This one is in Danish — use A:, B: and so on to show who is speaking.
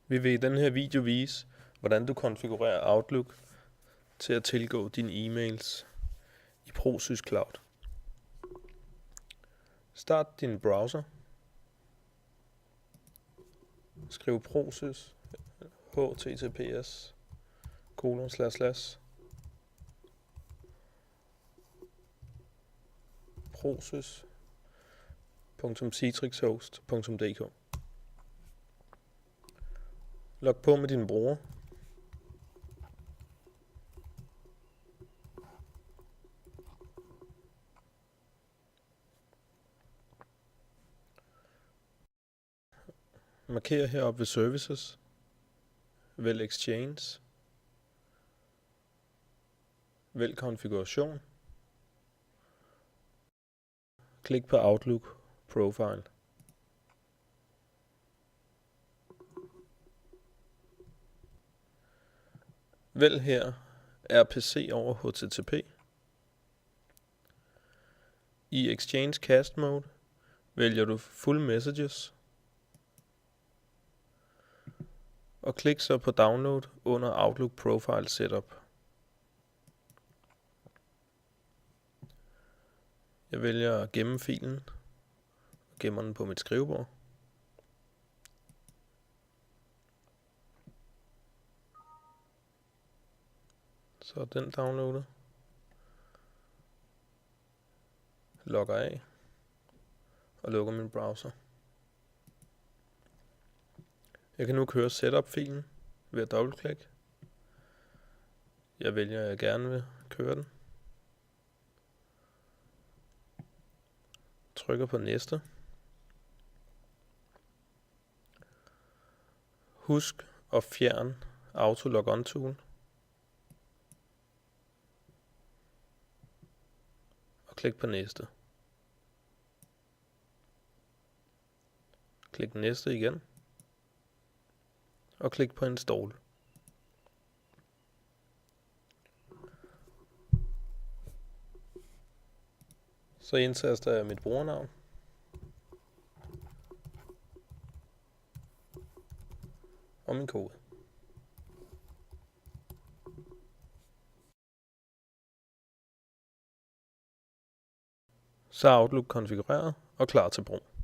A: Vi vil i den her video vise, hvordan du konfigurerer Outlook til at tilgå dine e-mails i ProSys Cloud. Start din browser. Skriv ProSys https:// prosys.citrixhost.dk. Log på med din bruger. Marker heroppe ved Services. Vælg Exchange. Vælg Konfiguration. Klik på Outlook Profile. Vælg her RPC over HTTP. I Exchange Cast Mode vælger du Full Messages. Og klik så på Download under Outlook Profile Setup. Jeg vælger at gemme filen og gemmer den på mit skrivebord. Så er den downloadet. Logger af og lukker min browser. Jeg kan nu køre setup-filen ved at dobbeltklikke. Jeg vælger, at jeg gerne vil køre den. Trykker på næste. Husk at fjerne Auto Log On Tool. Og klik på næste. Klik næste igen. Og klik på Install. Så indtaster jeg mit brugernavn. Og min kode. Så er Outlook konfigureret og klar til brug.